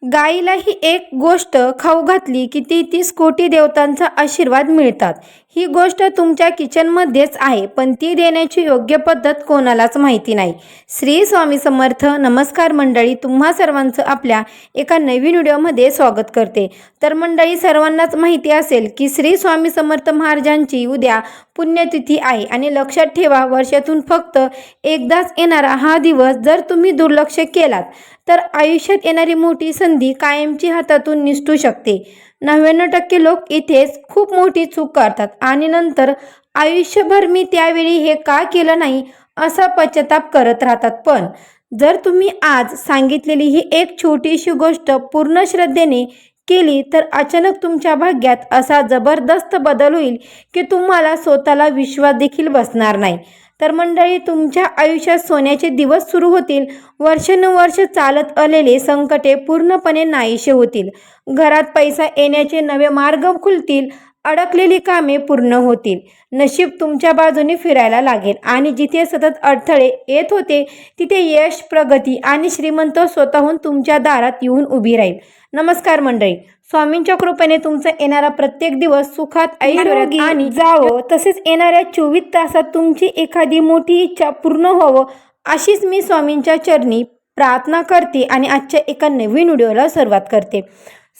गाईला ही एक गोष्ट खाऊ घातली की ती 30 कोटी देवतांचा आशीर्वाद मिळतात. ही गोष्ट तुमच्या किचनमध्येच आहे, पण ती देण्याची योग्य पद्धत कोणालाच माहिती नाही. श्री स्वामी समर्थ. नमस्कार मंडळी, तुम्हा सर्वांचं आपल्या एका नवीन व्हिडिओमध्ये स्वागत करते. तर मंडळी, सर्वांनाच माहिती असेल की श्री स्वामी समर्थ महाराजांची उद्या पुण्यतिथी आहे आणि लक्षात ठेवा, वर्षातून फक्त एकदाच येणारा हा दिवस जर तुम्ही दुर्लक्ष केलात तर आयुष्यात येणारी मोठी संधी कायमची हातातून निसटू शकते. 99% लोक इथेच खूप मोठी चूक करतात आणि नंतर आयुष्यभर मी त्यावेळी हे का केलं नाही असा पश्चाताप करत राहतात. पण जर तुम्ही आज सांगितलेली ही एक छोटीशी गोष्ट पूर्ण श्रद्धेने केली तर अचानक तुमच्या भाग्यात असा जबरदस्त बदल होईल की तुम्हाला स्वतःला विश्वास देखील बसणार नाही. तर मंडळी, तुमच्या आयुष्यात सोन्याचे दिवस सुरू होतील. वर्षानुवर्ष चालत आलेले संकटे पूर्णपणे नाहीसे होतील. घरात पैसा येण्याचे नवे मार्ग खुलतील. अडकलेली कामे पूर्ण होतील. नशीब तुमच्या बाजूने फिरायला लागेल आणि जिथे सतत अडथळे येत होते तिथे यश, प्रगती आणि श्रीमंत स्वतःहून तुमच्या दारात येऊन उभी राहील. नमस्कार मंडळी, स्वामींच्या कृपेने तुमचा येणारा प्रत्येक दिवस सुखात, ऐश्वर्यात आणि जावो. तसेच येणाऱ्या 24 तासात तुमची एखादी मोठी इच्छा पूर्ण व्हावं अशीच मी स्वामींच्या चरणी प्रार्थना करते आणि आजच्या एका नवीन व्हिडिओला सुरुवात करते.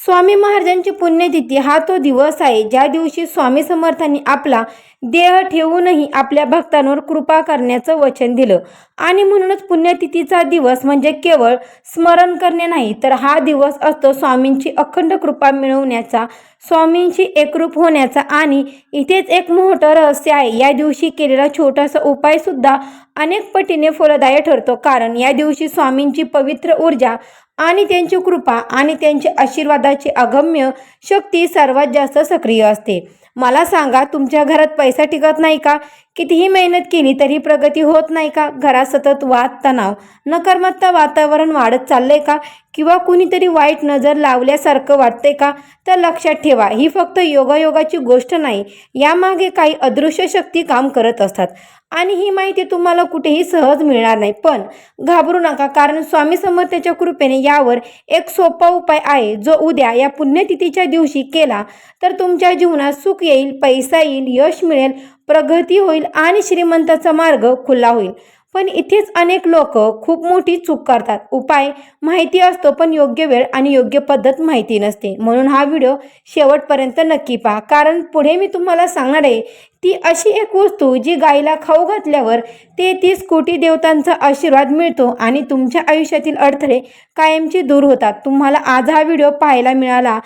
स्वामी महाराजांची पुण्यतिथी हा तो दिवस आहे ज्या दिवशी स्वामी समर्थांनी आपला देह ठेवूनही आपल्या भक्तांवर कृपा करण्याचं वचन दिलं. आणि म्हणूनच पुण्यतिथीचा दिवस म्हणजे केवळ स्मरण करणे नाही, तर हा दिवस असतो स्वामींची अखंड कृपा मिळवण्याचा, स्वामींशी एकरूप होण्याचा. आणि इथेच एक मोठं रहस्य आहे. या दिवशी केलेला छोटासा उपाय सुद्धा अनेक पटीने फलदायी ठरतो, कारण या दिवशी स्वामींची पवित्र ऊर्जा आणि त्यांची कृपा आणि त्यांच्या आशीर्वादाची अगम्य शक्ती सर्वात जास्त सक्रिय असते. मला सांगा, तुमच्या घरात पैसा टिकत नाही का? कितीही मेहनत केली तरी प्रगती होत नाही का? घरात सतत वाद, तणाव, नकारात्मक वातावरण वाढत चाललंय का? किंवा कुणीतरी वाईट नजर लावल्यासारखं वाटतंय का? तर लक्षात ठेवा, ही फक्त योगायोगाची गोष्ट नाही. यामागे काही अदृश्य शक्ती काम करत असतात आणि ही माहिती तुम्हाला कुठेही सहज मिळणार नाही. पण घाबरू नका, कारण स्वामी समर्थांच्या कृपेने यावर एक सोपा उपाय आहे, जो उद्या या पुण्यतिथीच्या दिवशी केला तर तुमच्या जीवनात सुख येईल, पैसा येईल, यश मिळेल, प्रगती होईल आणि श्रीमंताचा मार्ग खुला होईल. पण इथेच अनेक लोक खूप मोठी चूक करतात. उपाय माहिती असतो पण योग्य वेळ आणि योग्य पद्धत माहिती नसते. म्हणून हा व्हिडिओ शेवटपर्यंत नक्की पहा, कारण पुढे मी तुम्हाला सांगणार आहे ती अशी एक वस्तू जी गाईला खाऊ घातल्यावर 33 कोटी देवतांचा आशीर्वाद मिळतो आणि तुमच्या आयुष्यातील अडथळे कायमचे दूर होतात. तुम्हाला आज हा व्हिडिओ पाहायला मिळाला,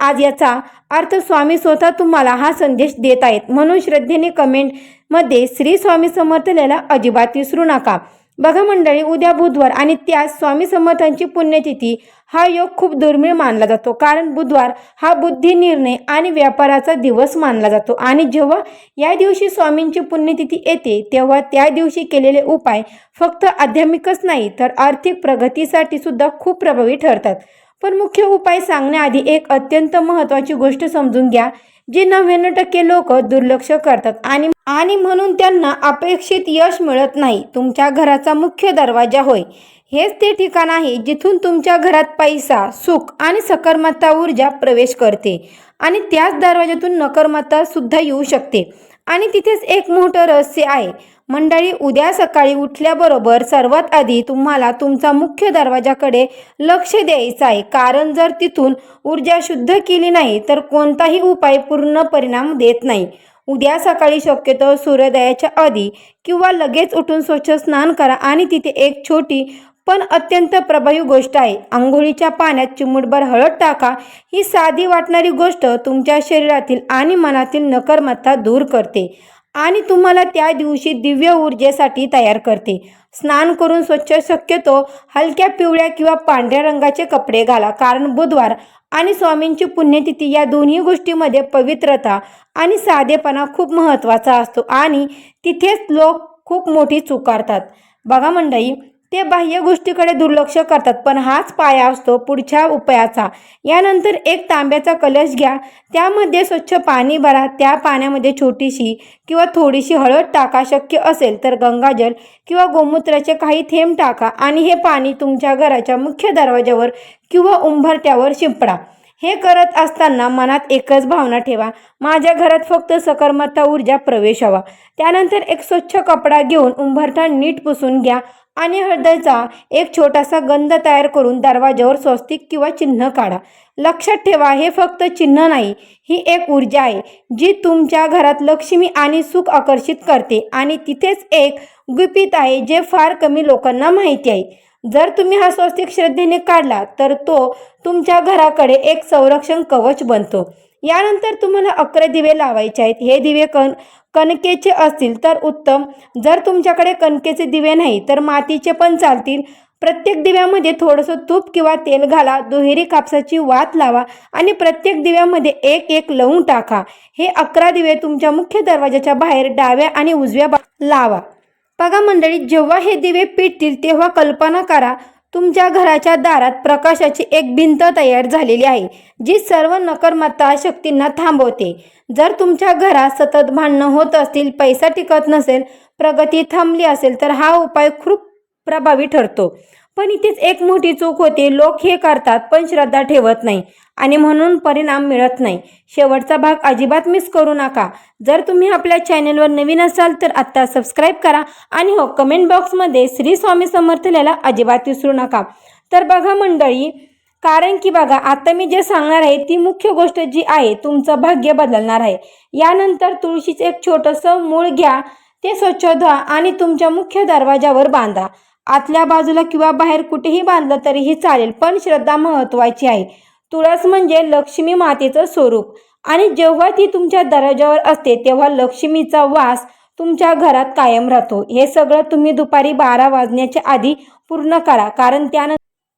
आज याचा अर्थ स्वामी स्वतः तुम्हाला हा संदेश देत आहेत. म्हणून श्रद्धेने कमेंटमध्ये श्री स्वामी समर्थ लिहायला अजिबात विसरू नका. बघा मंडळी, उद्या बुधवार आणि त्यात स्वामी समर्थांची पुण्यतिथी. हा योग खूप दुर्मिळ मानला जातो, कारण बुधवार हा बुद्धी, निर्णय आणि व्यापाराचा दिवस मानला जातो. आणि जेव्हा या दिवशी स्वामींची पुण्यतिथी येते तेव्हा त्या दिवशी केलेले उपाय फक्त आध्यात्मिकच नाही तर आर्थिक प्रगतीसाठी सुद्धा खूप प्रभावी ठरतात. पण मुख्य उपाय सांगण्याआधी एक अत्यंत महत्त्वाची गोष्ट समजून घ्या, जे 99% लोक दुर्लक्ष करतात आणि म्हणून त्यांना अपेक्षित यश मिळत नाही. तुमच्या घराचा मुख्य दरवाजा होय. हेच ते ठिकाण आहे जिथून तुमच्या घरात पैसा, सुख आणि सकारात्मक ऊर्जा प्रवेश करते आणि त्याच दरवाजातून नकारात्मकता सुद्धा येऊ शकते. आणि तिथेच एक मोठं रहस्य आहे मंडळी. उद्या सकाळी उठल्याबरोबर सर्वात आधी तुम्हाला तुमचा मुख्य दरवाजाकडे लक्ष द्यायचं आहे, कारण जर तिथून ऊर्जा शुद्ध केली नाही तर कोणताही उपाय पूर्ण परिणाम देत नाही. उद्या सकाळी शक्यतो सूर्योदयाच्या आधी किंवा लगेच उठून स्वच्छ स्नान करा आणि तिथे एक छोटी पण अत्यंत प्रभावी गोष्ट आहे. आंघोळीच्या पाण्यात चिमूटभर हळद टाका. ही साधी वाटणारी गोष्ट तुमच्या शरीरातील आणि मनातील नकारात्मकता दूर करते आणि तुम्हाला त्या दिवशी दिव्य ऊर्जेसाठी तयार करते. स्नान करून स्वच्छ, शक्यतो हलक्या पिवळ्या किंवा पांढऱ्या रंगाचे कपडे घाला, कारण बुधवार आणि स्वामींची पुण्यतिथी या दोन्ही गोष्टींमध्ये पवित्रता आणि साधेपणा खूप महत्त्वाचा असतो आणि तिथेच लोक खूप मोठी चूक करतात. बघा मंडळी, ते बाह्य गोष्टीकडे दुर्लक्ष करतात, पण हाच पाया असतो पुढच्या उपायाचा. यानंतर एक तांब्याचा कलश घ्या, त्यामध्ये स्वच्छ पाणी भरा. त्या पाण्यामध्ये छोटीशी किंवा थोडीशी हळद टाका. शक्य असेल तर गंगाजल किंवा गोमूत्राचे काही थेंब टाका आणि हे पाणी तुमच्या घराच्या मुख्य दरवाजावर किंवा उंबरठ्यावर शिंपडा. हे करत असताना मनात एकच भावना ठेवा, माझ्या घरात फक्त सकारात्मक ऊर्जा प्रवेश हवा. त्यानंतर एक स्वच्छ कपडा घेऊन उंबरठा नीट पुसून घ्या आणि हळदीचा एक छोटासा गंध तयार करून दरवाजावर स्वस्तिक किंवा चिन्ह काढा. लक्षात ठेवा, हे फक्त चिन्ह नाही, ही एक ऊर्जा आहे जी तुमच्या घरात लक्ष्मी आणि सुख आकर्षित करते. आणि तिथेच एक गुपित आहे जे फार कमी लोकांना माहिती आहे. जर तुम्ही हा स्वस्तिक श्रद्धेने काढला तर तो तुमच्या घराकडे एक संरक्षण कवच बनतो. यानंतर तुम्हाला 11 दिवे लावायचे आहेत. हे दिवे कणकेचे असतील तर उत्तम. जर तुमच्याकडे कणकेचे दिवे नाही तर मातीचे पण चालतील. प्रत्येक दिव्यामध्ये थोडंसं तूप किंवा तेल घाला. दुहेरी कापसाची वात लावा आणि प्रत्येक दिव्यामध्ये एक एक लवंग टाका. हे 11 दिवे तुमच्या मुख्य दरवाजाच्या बाहेर डाव्या आणि उजव्या लावा. बघा मंडळी, जेव्हा हे दिवे पेटतील तेव्हा कल्पना करा, तुमच्या घराच्या दारात प्रकाशाची एक भिंत तयार झालेली आहे जी सर्व नकारात्मक शक्तींना थांबवते. जर तुमच्या घरात सतत भांडणं होत असतील, पैसा टिकत नसेल, प्रगती थांबली असेल तर हा उपाय खूप प्रभावी ठरतो. पण इथेच एक मोठी चूक होते. लोक हे करतात पण श्रद्धा ठेवत नाही आणि म्हणून परिणाम मिळत नाही. शेवटचा भाग अजिबात मिस करू नका. जर तुम्ही आपल्या चॅनलवर नवीन असाल तर आत्ता सबस्क्राईब करा आणि हो, कमेंट बॉक्समध्ये श्री स्वामी समर्थ लिहायला अजिबात विसरू नका. तर बघा मंडळी, कारण की बघा, आता मी जे सांगणार आहे ती मुख्य गोष्ट जी आहे तुमचं भाग्य बदलणार आहे. यानंतर तुळशीचे एक छोटंसं मूळ घ्या, ते स्वच्छ धुवा आणि तुमच्या मुख्य दरवाजावर बांधा. आतल्या बाजूला किंवा बाहेर कुठेही बांधलं तरीही चालेल, पण श्रद्धा महत्त्वाची आहे. तुळस म्हणजे लक्ष्मी मातेचं स्वरूप आणि जेव्हा ती तुमच्या दरवाजावर असते तेव्हा लक्ष्मीचा वास तुमच्या घरात कायम राहतो. हे सगळं तुम्ही दुपारी 12 वाजण्याच्या आधी पूर्ण करा, कारण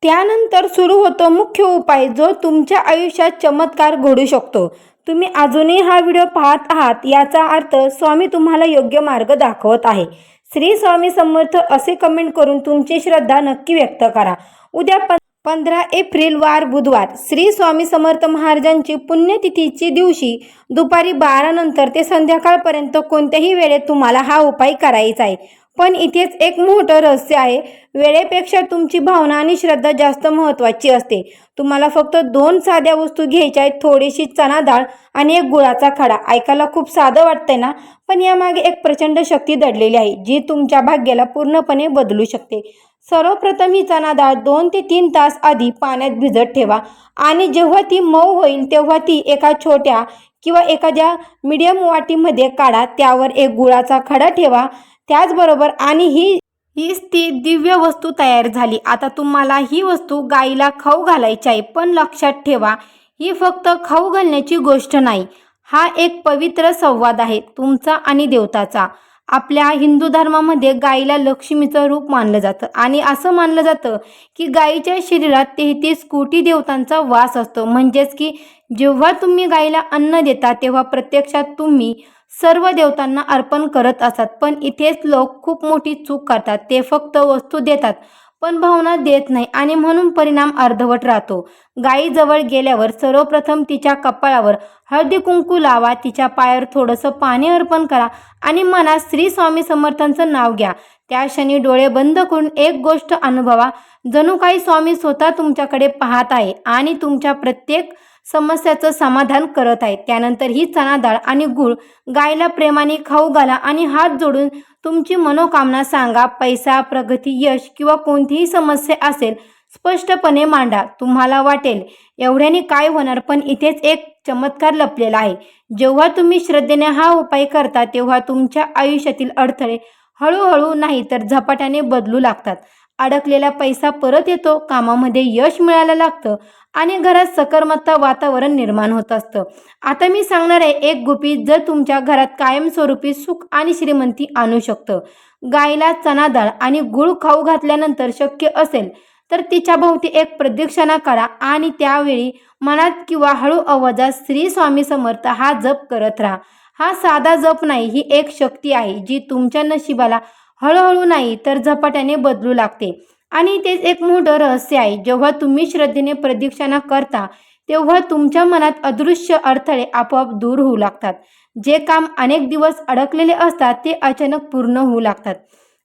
त्यानंतर सुरू होतो मुख्य उपाय जो तुमच्या आयुष्यात चमत्कार घडू शकतो. तुम्ही अजूनही हा व्हिडिओ पाहत आहात याचा अर्थ स्वामी तुम्हाला योग्य मार्ग दाखवत आहे. श्री स्वामी समर्थ असे कमेंट करून तुमची श्रद्धा नक्की व्यक्त करा. उद्या 15 एप्रिल वार बुधवार श्री स्वामी समर्थ महाराजांची पुण्यतिथीची दिवशी दुपारी 12 नंतर ते संध्याकाळपर्यंत कोणत्याही वेळेत तुम्हाला हा उपाय करायचा आहे. पण इथेच एक मोठं रहस्य आहे. वेळेपेक्षा तुमची भावना आणि श्रद्धा जास्त महत्त्वाची असते. तुम्हाला फक्त 2 साध्या वस्तू घ्यायच्या आहेत, थोडीशी चणा डाळ आणि एक गुळाचा खडा. ऐकायला खूप साधं वाटतंय ना, पण यामागे एक प्रचंड शक्ती दडलेली आहे जी तुमच्या भाग्याला पूर्णपणे बदलू शकते. सर्वप्रथम ही चणा डाळ 2 ते 3 तास आधी पाण्यात भिजत ठेवा आणि जेव्हा ती मऊ होईल तेव्हा ती एका छोट्या किंवा एखाद्या मीडियम वाटीमध्ये काढा. त्यावर एक गुळाचा खडा ठेवा. त्याचबरोबर आणि हीच ती दिव्य वस्तू तयार झाली. आता तुम्हाला ही वस्तू गाईला खाऊ घालायची आहे. पण लक्षात ठेवा, ही फक्त खाऊ घालण्याची गोष्ट नाही, हा एक पवित्र संवाद आहे तुमचा आणि देवताचा. आपल्या हिंदू धर्मामध्ये गाईला लक्ष्मीचं रूप मानलं जातं आणि असं मानलं जातं की गाईच्या शरीरात 33 कोटी देवतांचा वास असतो. म्हणजेच की जेव्हा तुम्ही गाईला अन्न देता तेव्हा प्रत्यक्षात तुम्ही सर्व देवतांना अर्पण करत असतात. पण इथेच लोक खूप मोठी चूक करतात. ते फक्त वस्तू देतात पण भावना देत नाही आणि म्हणून परिणाम अर्धवट राहतो. गायीजवळ गेल्यावर सर्वप्रथम तिच्या कपाळावर हळदी कुंकू लावा, तिच्या पायावर थोडंसं पाणी अर्पण करा आणि मनात श्री स्वामी समर्थांचं नाव घ्या. त्या क्षणी डोळे बंद करून एक गोष्ट अनुभवा, जणू काही स्वामी स्वतः तुमच्याकडे पाहत आहे आणि तुमच्या प्रत्येक समस्याचं समाधान करत आहेत. त्यानंतर ही चणा डाळ आणि गूळ गायला प्रेमाने खाऊ घाला आणि हात जोडून तुमची मनोकामना सांगा. पैसा, प्रगती, यश किंवा कोणतीही समस्या असेल स्पष्टपणे मांडा. तुम्हाला वाटेल एवढ्याने काय होणार, पण इथेच एक चमत्कार लपलेला आहे. जेव्हा तुम्ही श्रद्धेने हा उपाय करता तेव्हा तुमच्या आयुष्यातील अडथळे हळूहळू नाही तर झपाट्याने बदलू लागतात. अडकलेला पैसा परत येतो, कामामध्ये यश मिळायला लागतं आणि घरात सकारात्मक वातावरण निर्माण होत असतं. आता मी सांगणार आहे एक गुपित जर तुमच्या घरात कायमस्वरूपी सुख आणि श्रीमंती आणू शकतं. गायला चणा डाळ आणि गूळ खाऊ घातल्यानंतर शक्य असेल तर तिच्या भोवती एक प्रदक्षिणा करा आणि त्यावेळी मनात किंवा हळू आवाजात श्री स्वामी समर्थ हा जप करत राहा. हा साधा जप नाही, ही एक शक्ती आहे जी तुमच्या नशिबाला हळूहळू नाही तर झपाट्याने बदलू लागते. आणि तेच एक मोठं रहस्य आहे. जेव्हा तुम्ही श्रद्धेने प्रदक्षिणा करता तेव्हा तुमच्या मनात अदृश्य अडथळे आपोआप दूर होऊ लागतात. जे काम अनेक दिवस अडकलेले असतात ते अचानक पूर्ण होऊ लागतात.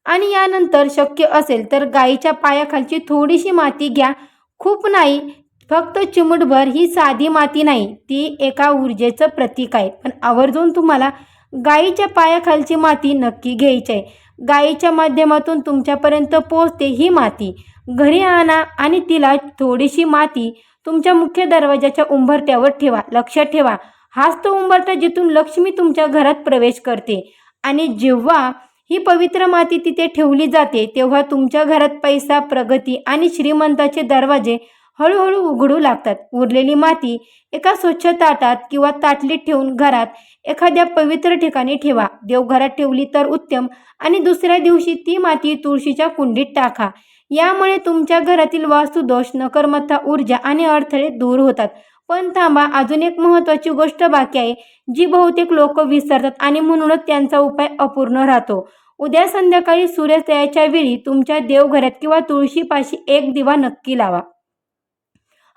आणि यानंतर शक्य असेल तर गायीच्या पायाखालची थोडीशी माती घ्या. खूप नाही, फक्त चिमूटभर. ही साधी माती नाही, ती एका ऊर्जेचं प्रतीक आहे. पण आवर्जून तुम्हाला गायीच्या पायाखालची माती नक्की घ्यायची आहे. गायीच्या माध्यमातून तुमच्यापर्यंत पोहोचते ही माती. घरी आणा आणि तिला थोडीशी माती तुमच्या मुख्य दरवाजाच्या उंबरठ्यावर ठेवा. लक्षात ठेवा, हाच तो उंबरठा जिथून लक्ष्मी तुमच्या घरात प्रवेश करते. आणि जेव्हा ही पवित्र माती तिथे ठेवली जाते तेव्हा तुमच्या घरात पैसा, प्रगती आणि श्रीमंताचे दरवाजे हळूहळू उघडू लागतात. उरलेली माती एका स्वच्छ ताटात किंवा ताटलीत ठेवून घरात एखाद्या पवित्र ठिकाणी ठेवा. देवघरात ठेवली तर उत्तम. आणि दुसऱ्या दिवशी ती माती तुळशीच्या कुंडीत टाका. यामुळे तुमच्या घरातील वास्तुदोष, नकारात्मक ऊर्जा आणि अडथळे दूर होतात. पण थांबा, अजून एक महत्त्वाची गोष्ट बाकी आहे, जी बहुतेक लोक विसरतात आणि म्हणूनच त्यांचा उपाय अपूर्ण राहतो. उद्या संध्याकाळी सूर्योदयाच्या वेळी तुमच्या देवघरात किंवा तुळशीपाशी एक दिवा नक्की लावा.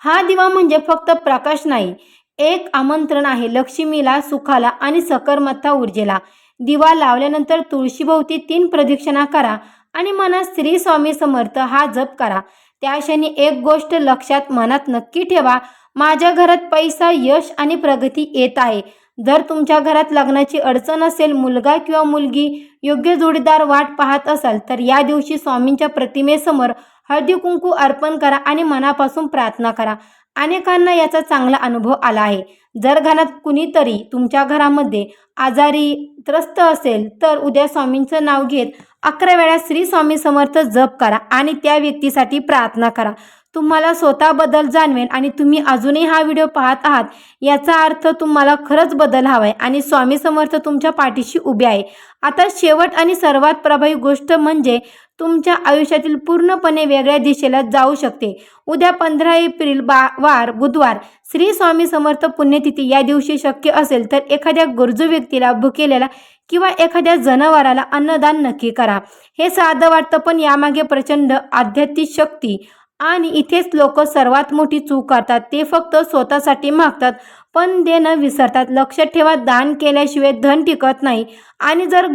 हा दिवा म्हणजे फक्त प्रकाश नाही, एक आमंत्रण आहे लक्ष्मीला, सुखाला आणि सकारात्मक ऊर्जेला. दिवा लावल्यानंतर तुळशीभोवती 3 प्रदक्षिणा करा आणि मनात श्री स्वामी समर्थ हा जप करा. त्या क्षणी एक गोष्ट लक्षात मनात नक्की ठेवा, माझ्या घरात पैसा, यश आणि प्रगती येत आहे. जर तुमच्या घरात लग्नाची अडचण असेल, मुलगा किंवा मुलगी योग्य जोडीदार वाट पाहत असाल तर या दिवशी स्वामींच्या प्रतिमेसमोर हळदी कुंकू अर्पण करा आणि मनापासून प्रार्थना करा. अनेकांना याचा चांगला अनुभव आला आहे. जर घरात कुणीतरी तुमच्या घरामध्ये आजारी त्रस्त असेल तर उद्या स्वामींचं नाव घेत 11 वेळा श्री स्वामी समर्थ जप करा आणि त्या व्यक्तीसाठी प्रार्थना करा. तुम्हाला स्वतः बदल जाणवेल आणि तुम्ही अजूनही हा व्हिडिओ पाहत आहात याचा अर्थ तुम्हाला खरंच बदल हवा आहे आणि स्वामी समर्थ तुमच्या पाठीशी उभे आहे. आता शेवट आणि सर्वात प्रभावी गोष्ट म्हणजे तुमच्या आयुष्यातील पूर्णपणे वेगळ्या दिशेला जाऊ शकते. उद्या 15 एप्रिल वार बुधवार, श्री स्वामी समर्थ पुण्यतिथी. या दिवशी शक्य असेल तर एखाद्या गरजू व्यक्तीला, भुकेलेला किंवा एखाद्या जनावराला अन्नदान नक्की करा. हे साधं वाटतं पण यामागे प्रचंड आध्यात्मिक शक्ती. आणि इथेच लोक सर्वात मोठी चूक करतात, ते फक्त स्वतःसाठी मागतात पण देणं विसरतात. लक्षात ठेवा, दान केल्याशिवाय धन टिकत नाही आणि जर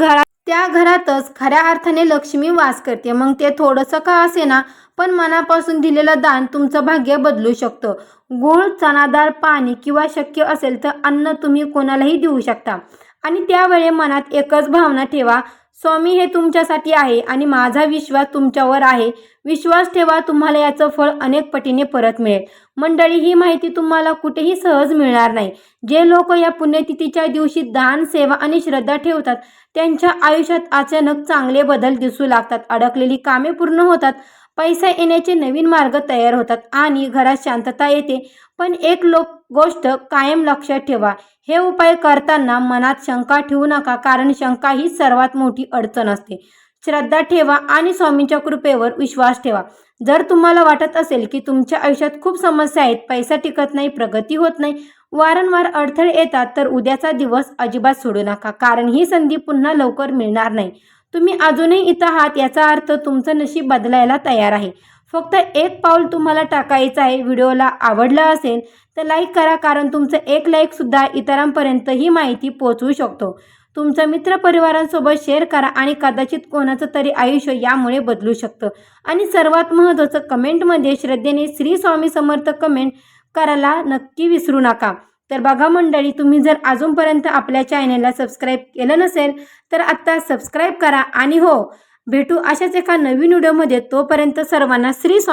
त्या घरातच खऱ्या अर्थाने लक्ष्मी वास करते. मग ते थोडंसं का असेना पण मनापासून दिलेलं दान तुमचं भाग्य बदलू शकतं. गूळ, चणाडाळ, पाणी किंवा शक्य असेल तर अन्न तुम्ही कोणालाही देऊ शकता. आणि त्यावेळी मनात एकच भावना ठेवा, स्वामी हे तुमच्यासाठी आहे आणि माझा विश्वास तुमच्यावर आहे. विश्वास ठेवा, तुम्हाला याचं फळ अनेक पटीने परत मिळेल. मंडळी, ही माहिती तुम्हाला कुठेही सहज मिळणार नाही. जे लोक या पुण्यतिथीच्या दिवशी दान, सेवा आणि श्रद्धा ठेवतात त्यांच्या आयुष्यात अचानक चांगले बदल दिसू लागतात. अडकलेली कामे पूर्ण होतात, पैसा येण्याचे नवीन मार्ग तयार होतात आणि घरात शांतता येते. पण एक गोष्ट कायम लक्षात ठेवा, हे उपाय करताना मनात शंका ठेवू नका, कारण शंका ही सर्वात मोठी अडचण असते. श्रद्धा ठेवा आणि स्वामींच्या कृपेवर विश्वास ठेवा. जर तुम्हाला वाटत असेल की तुमच्या आयुष्यात खूप समस्या आहेत, पैसा टिकत नाही, प्रगती होत नाही, वारंवार अडथळे येतात, तर उद्याचा दिवस अजिबात सोडू नका, कारण ही संधी पुन्हा लवकर मिळणार नाही. तुम्ही अजूनही इथं आहात याचा अर्थ तुमचं नशीब बदलायला तयार आहे. फक्त एक पाऊल तुम्हाला टाकायचं आहे. व्हिडिओला आवडला असेल तर लाईक करा, कारण तुमचं एक लाईकसुद्धा इतरांपर्यंत ही माहिती पोहोचवू शकतो. तुमच्या मित्रपरिवारांसोबत शेअर करा आणि कदाचित कोणाचं तरी आयुष्य यामुळे बदलू शकतं. आणि सर्वात महत्त्वाचं, कमेंटमध्ये श्रद्धेने श्री स्वामी समर्थ कमेंट करायला नक्की विसरू नका. तर बघा मंडळी, तुम्ही जर अजूनपर्यंत आपल्या चॅनलला सबस्क्राईब केलं नसेल तर आत्ता सबस्क्राईब करा. आणि हो, भेटू अशाच एका नवीन व्हिडिओमध्ये. तोपर्यंत सर्वांना श्री स्वामी